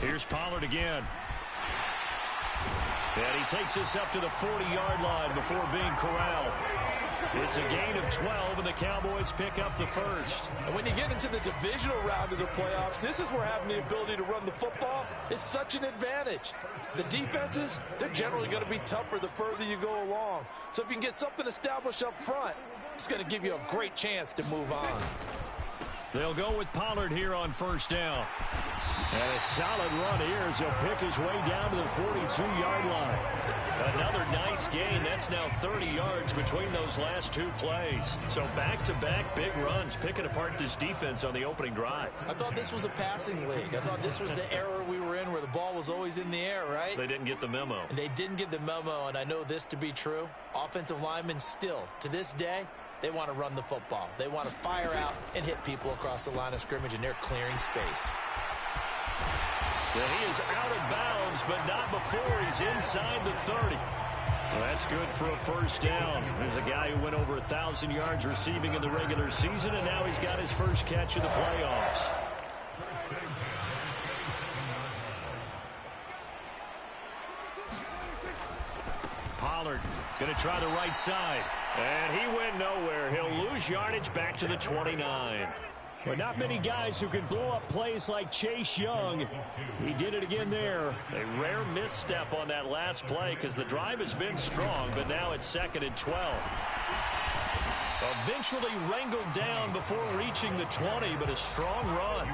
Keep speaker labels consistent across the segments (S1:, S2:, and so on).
S1: Here's Pollard again. And he takes us up to the 40-yard line before being corralled. It's a gain of 12, and the Cowboys pick up the first.
S2: And when you get into the divisional round of the playoffs, this is where having the ability to run the football is such an advantage. The defenses, they're generally going to be tougher the further you go along. So if you can get something established up front, it's going to give you a great chance to move on.
S1: They'll go with Pollard here on first down. And a solid run here as he'll pick his way down to the 42-yard line. Another nice gain. That's now 30 yards between those last two plays. So back-to-back big runs, picking apart this defense on the opening drive.
S2: I thought this was a passing league. I thought this was the era we were in where the ball was always in the air, right?
S1: They didn't get the memo.
S2: And they didn't get the memo, and I know this to be true. Offensive linemen still, to this day, they want to run the football. They want to fire out and hit people across the line of scrimmage, and they're clearing space.
S1: And he is out of bounds, but not before he's inside the 30. Well, that's good for a first down. There's a guy who went over 1,000 yards receiving in the regular season, and now he's got his first catch of the playoffs. Pollard going to try the right side. And he went nowhere. He'll lose yardage back to the 29. But not many guys who can blow up plays like Chase Young. He did it again there. A rare misstep on that last play because the drive has been strong, but now it's 2nd and 12. Eventually wrangled down before reaching the 20, but a strong run.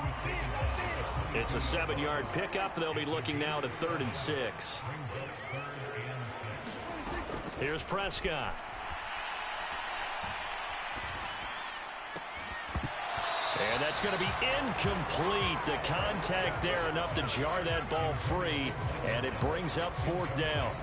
S1: It's a 7-yard pickup. They'll be looking now to 3rd and 6. Here's Prescott. And that's going to be incomplete. The contact there enough to jar that ball free, and it brings up 4th down.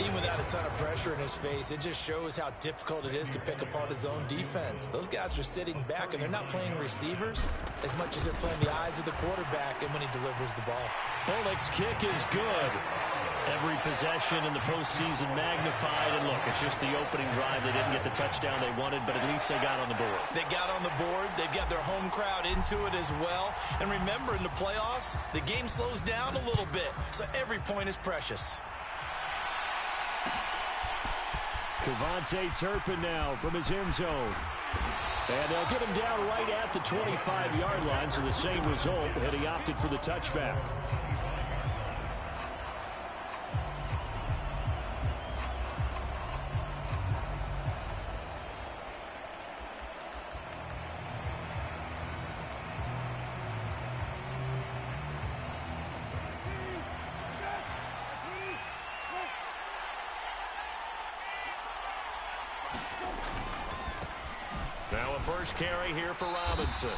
S2: Even without a ton of pressure in his face, it just shows how difficult it is to pick apart his own defense. Those guys are sitting back, and they're not playing receivers as much as they're playing the eyes of the quarterback and when he delivers the ball.
S1: Bullock's kick is good. Every possession in the postseason magnified. And look, it's just the opening drive. They didn't get the touchdown they wanted, but at least they got on the board.
S2: They got on the board. They've got their home crowd into it as well. And remember, in the playoffs, the game slows down a little bit, so every point is precious.
S1: Kevontae Turpin now from his end zone. And they'll get him down right at the 25-yard line, so the same result, and he opted for the touchback. Now a first carry here for Robinson.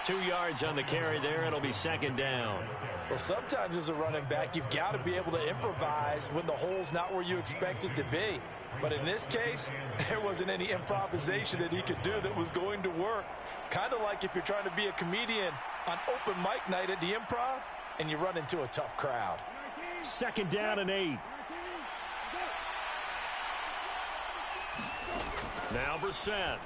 S1: 2 yards on the carry there. It'll be 2nd down.
S2: Well, sometimes as a running back, you've got to be able to improvise when the hole's not where you expect it to be. But in this case, there wasn't any improvisation that he could do that was going to work. Kind of like if you're trying to be a comedian on open mic night at the Improv and you run into a tough crowd.
S1: 2nd down and 8. Now Brissett.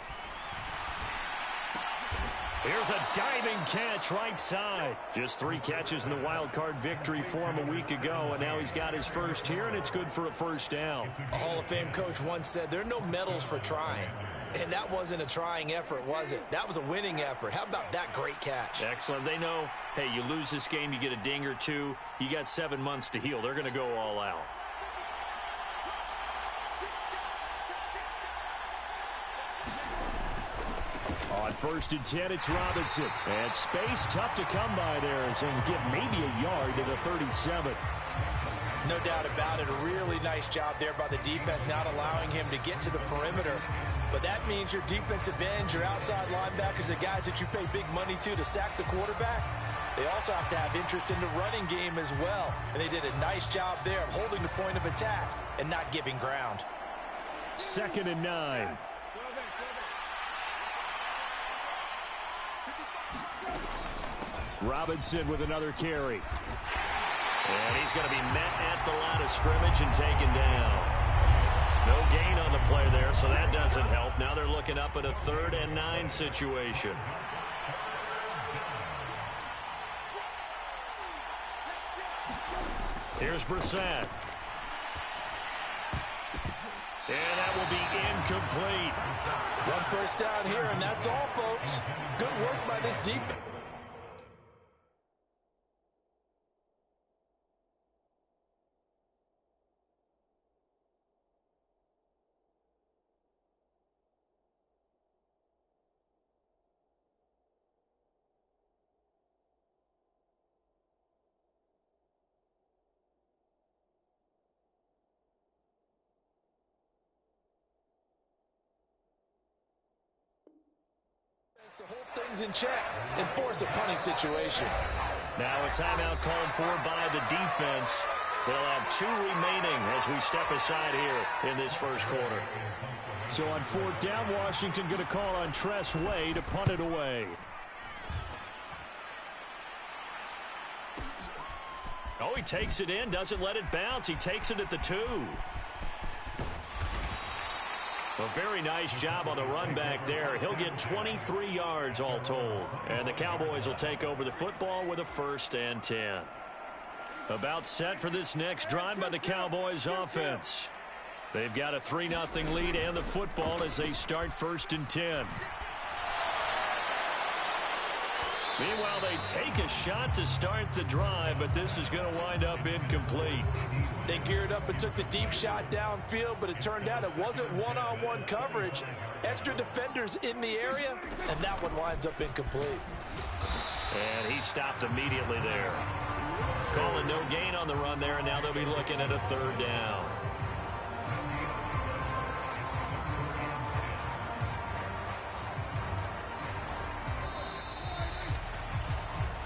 S1: Here's a diving catch right side. Just 3 catches in the wild card victory for him a week ago, and now he's got his first here, and it's good for a first down.
S2: A Hall of Fame coach once said there are no medals for trying. And that wasn't a trying effort, was it? That was a winning effort. How about that great catch?
S1: Excellent. They know, hey, you lose this game, you get a ding or two. You got 7 months to heal. They're going to go all out. On 1st and 10, it's Robinson. And space tough to come by there as he'll get maybe a yard to the 37.
S2: No doubt about it. A really nice job there by the defense, not allowing him to get to the perimeter. But that means your defensive ends, your outside linebackers, the guys that you pay big money to sack the quarterback, they also have to have interest in the running game as well. And they did a nice job there of holding the point of attack and not giving ground.
S1: 2nd and 9. Robinson with another carry. And he's going to be met at the line of scrimmage and taken down. No gain on the play there, so that doesn't help. Now they're looking up at a 3rd and 9 situation. Here's Brissett. And that will be incomplete.
S2: One first down here, and that's all, folks. Good work by this defense. To hold things in check and force a punting situation.
S1: Now a timeout called for by the defense. They'll have 2 remaining as we step aside here in this first quarter. So on 4th down, Washington going to call on Tress Way to punt it away. Oh, he takes it in, doesn't let it bounce. He takes it at the 2. A very nice job on the run back there. He'll get 23 yards all told. And the Cowboys will take over the football with a 1st and 10. About set for this next drive by the Cowboys offense. They've got a 3-0 lead and the football as they start 1st and 10. Meanwhile, they take a shot to start the drive, but this is going to wind up incomplete.
S2: They geared up and took the deep shot downfield, but it turned out it wasn't one-on-one coverage. Extra defenders in the area, and that one winds up incomplete.
S1: And he stopped immediately there. Calling no gain on the run there, and now they'll be looking at a 3rd down.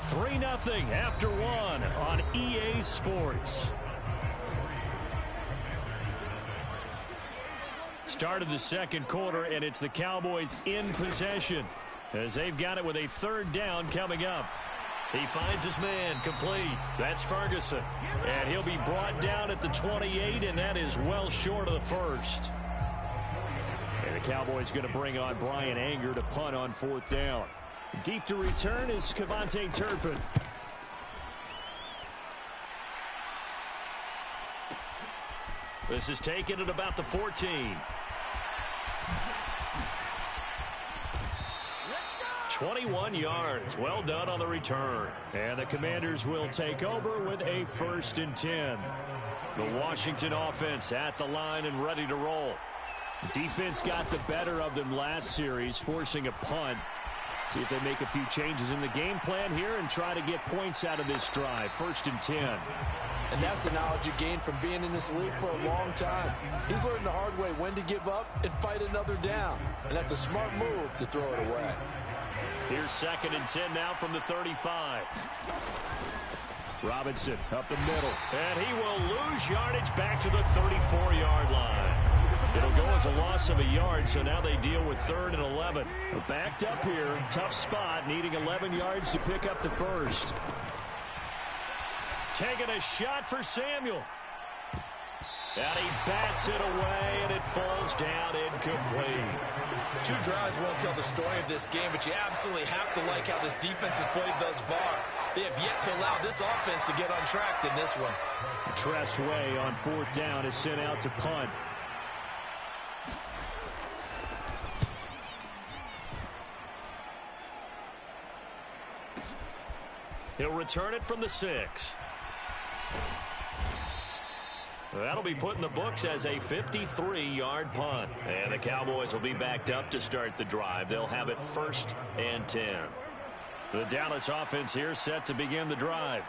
S1: $3-0 after 1 on EA Sports. Start of the second quarter, and it's the Cowboys in possession as they've got it with a 3rd down coming up. He finds his man complete. That's Ferguson. And he'll be brought down at the 28, and that is well short of the 1st. And the Cowboys going to bring on Brian Anger to punt on 4th down. Deep to return is Cavante Turpin. This is taken at about the 14. 21 yards. Well done on the return. And the Commanders will take over with a 1st and 10. The Washington offense at the line and ready to roll. Defense got the better of them last series, forcing a punt. See if they make a few changes in the game plan here and try to get points out of this drive. 1st and 10.
S2: And that's the knowledge you gain from being in this league for a long time. He's learned the hard way when to give up and fight another down. And that's a smart move to throw it away.
S1: Here's 2nd and 10 now from the 35. Robinson up the middle. And he will lose yardage back to the 34-yard line. It'll go as a loss of a yard, so now they deal with 3rd and 11. We're backed up here. Tough spot, needing 11 yards to pick up the 1st. Taking a shot for Samuel. And he bats it away, and it falls down incomplete.
S2: 2 drives won't tell the story of this game, but you absolutely have to like how this defense has played thus far. They have yet to allow this offense to get untracked in this one.
S1: Tress Way on 4th down is sent out to punt. He'll return it from the 6. That'll be put in the books as a 53-yard punt. And the Cowboys will be backed up to start the drive. They'll have it 1st and 10. The Dallas offense here set to begin the drive.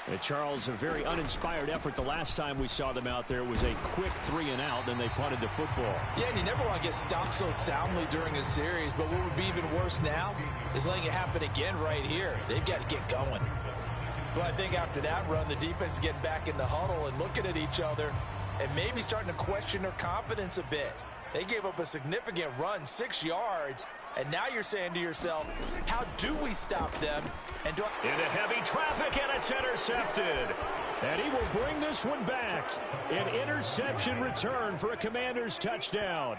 S1: And Charles, a very uninspired effort the last time we saw them out there. It was a quick 3-and-out, then they punted the football.
S2: Yeah, and you never want to get stopped so soundly during a series, but what would be even worse now is letting it happen again right here. They've got to get going. Well, I think after that run, the defense is getting back in the huddle and looking at each other and maybe starting to question their confidence a bit. They gave up a significant run, 6 yards, and now you're saying to yourself, how do we stop them? And into
S1: heavy traffic, and it's intercepted. And he will bring this one back. An interception return for a Commanders touchdown.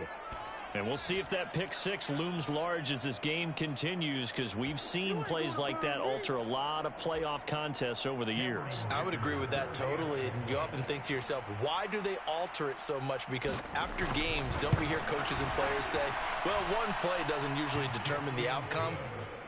S1: And we'll see if that pick six looms large as this game continues, because we've seen plays like that alter a lot of playoff contests over the years.
S2: I would agree with that totally. And you often think to yourself, why do they alter it so much? Because after games, don't we hear coaches and players say, well, one play doesn't usually determine the outcome.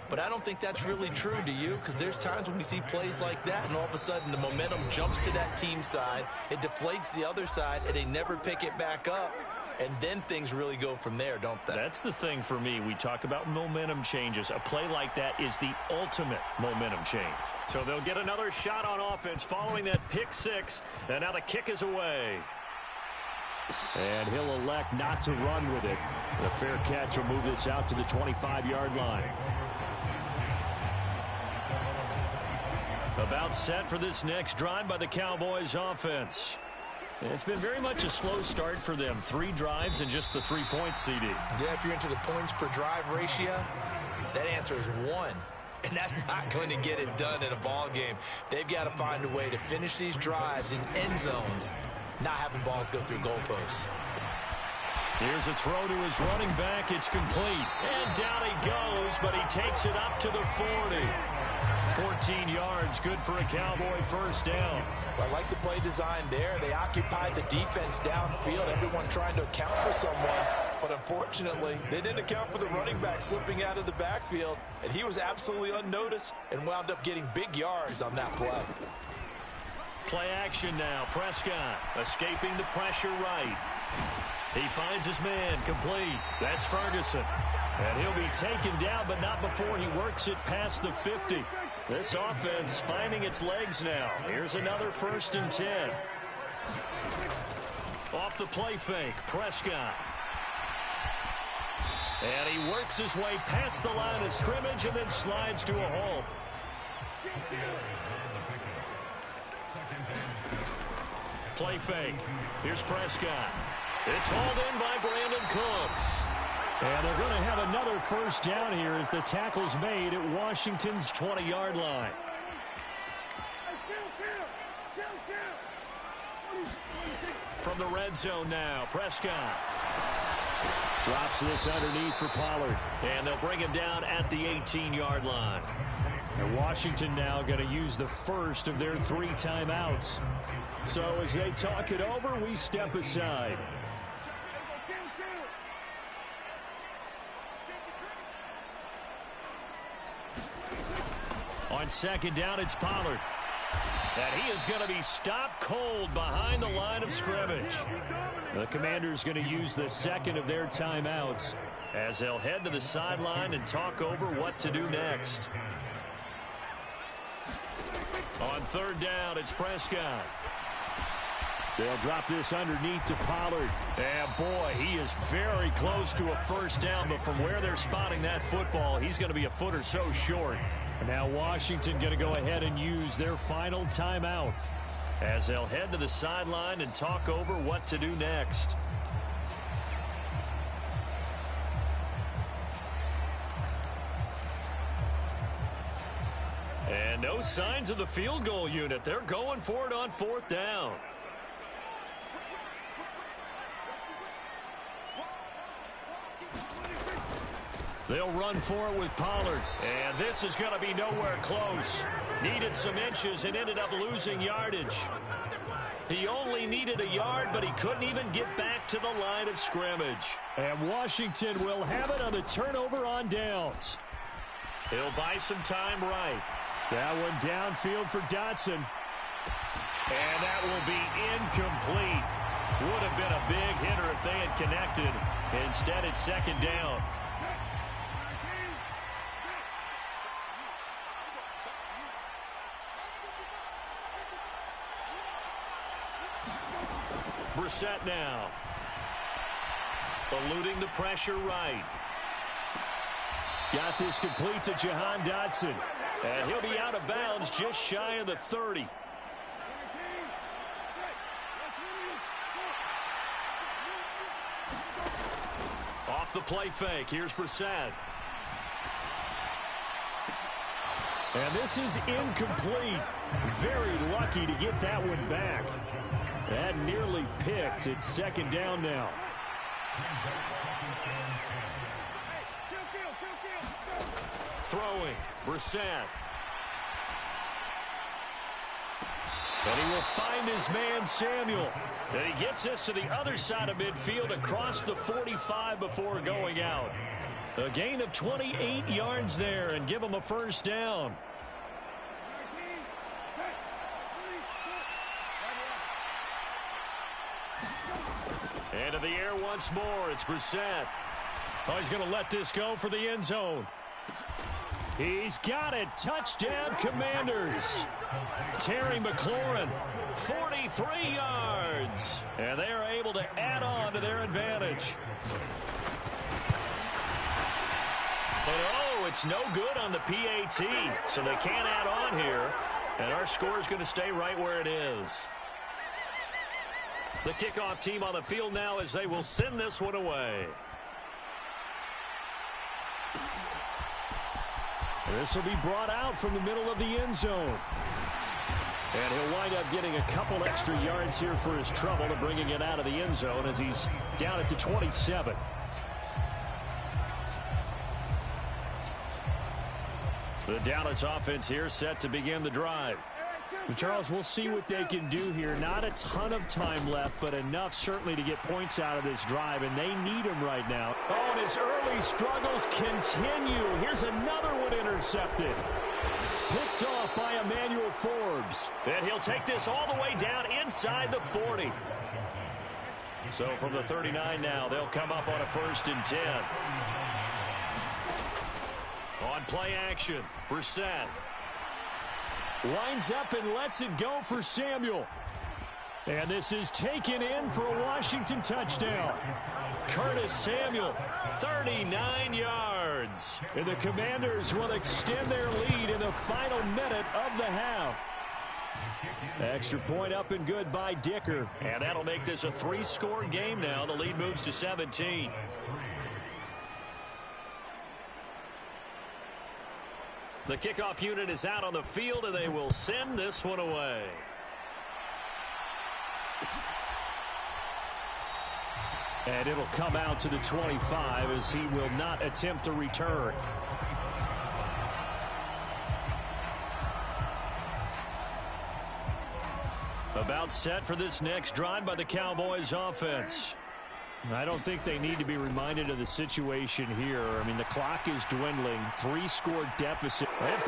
S2: But I don't think that's really true, do you? Because there's times when we see plays like that, and all of a sudden the momentum jumps to that team side, it deflates the other side, and they never pick it back up. And then things really go from there, don't they?
S1: That's the thing for me. We talk about momentum changes. A play like that is the ultimate momentum change. So they'll get another shot on offense following that pick six. And now the kick is away. And he'll elect not to run with it. The fair catch will move this out to the 25-yard line. About set for this next drive by the Cowboys offense. It's been very much a slow start for them. 3 drives and just the 3 points, CD.
S2: Yeah, if you're into the points per drive ratio, that answer is 1. And that's not going to get it done in a ball game. They've got to find a way to finish these drives in end zones, not having balls go through goalposts.
S1: Here's a throw to his running back. It's complete. And down he goes, but he takes it up to the 40. 14 yards, good for a Cowboy first down.
S2: Well, I like the play design there. They occupied the defense downfield, everyone trying to account for someone. But unfortunately, they didn't account for the running back slipping out of the backfield. And he was absolutely unnoticed and wound up getting big yards on that play.
S1: Play action now. Prescott escaping the pressure right. He finds his man complete. That's Ferguson. And he'll be taken down, but not before he works it past the 50. This offense finding its legs now. Here's another 1st and 10. Off the play fake, Prescott. And he works his way past the line of scrimmage and then slides to a halt. Play fake. Here's Prescott. It's hauled in by Brandon Cooks. And they're going to have another first down here as the tackle's made at Washington's 20-yard line. From the red zone now, Prescott drops this underneath for Pollard. And they'll bring him down at the 18-yard line. And Washington now going to use the first of their 3 timeouts. So as they talk it over, we step aside. On 2nd down, it's Pollard. And he is going to be stopped cold behind the line of scrimmage. The Commanders going to use the 2nd of their timeouts as they'll head to the sideline and talk over what to do next. On 3rd down, it's Prescott. They'll drop this underneath to Pollard. And boy, he is very close to a first down, but from where they're spotting that football, he's going to be a foot or so short. Now Washington going to go ahead and use their final timeout as they'll head to the sideline and talk over what to do next. And no signs of the field goal unit. They're going for it on 4th down. They'll run for it with Pollard. And this is going to be nowhere close. Needed some inches and ended up losing yardage. He only needed a yard, but he couldn't even get back to the line of scrimmage. And Washington will have it on the turnover on downs. He'll buy some time right. That one downfield for Dotson. And that will be incomplete. Would have been a big hitter if they had connected. Instead, it's 2nd down. Brissett now. Eluding the pressure right. Got this complete to Jahan Dotson. And he'll be out of bounds just shy of the 30. Off the play fake. Here's Brissett. And this is incomplete. Very lucky to get that one back. That nearly picked. It's 2nd down now. Throwing, Brissett. And he will find his man, Samuel. And he gets us to the other side of midfield across the 45 before going out. A gain of 28 yards there and give him a first down. And to the air once more, it's Brissett. Oh, he's going to let this go for the end zone. He's got it. Touchdown, Commanders. Terry McLaurin, 43 yards. And they are able to add on to their advantage. And oh, it's no good on the PAT. So they can't add on here. And our score is going to stay right where it is. The kickoff team on the field now as they will send this one away. This will be brought out from the middle of the end zone. And he'll wind up getting a couple extra yards here for his trouble to bringing it out of the end zone as he's down at the 27. The Dallas offense here set to begin the drive. And Charles, we'll see what they can do here. Not a ton of time left, but enough certainly to get points out of this drive, and they need him right now. Oh, and his early struggles continue. Here's another one intercepted. Picked off by Emmanuel Forbes. And he'll take this all the way down inside the 40. So from the 39 now, they'll come up on a 1st and 10. On play action, Brissett. Winds up and lets it go for Samuel. And this is taken in for a Washington touchdown. Curtis Samuel, 39 yards. And the Commanders will extend their lead in the final minute of the half. Extra point up and good by Dicker. And that'll make this a 3-score game now. The lead moves to 17. The kickoff unit is out on the field, and they will send this one away. And it'll come out to the 25 as he will not attempt to return. About set for this next drive by the Cowboys offense. I don't think they need to be reminded of the situation here. I mean, the clock is dwindling. 3-score deficit. And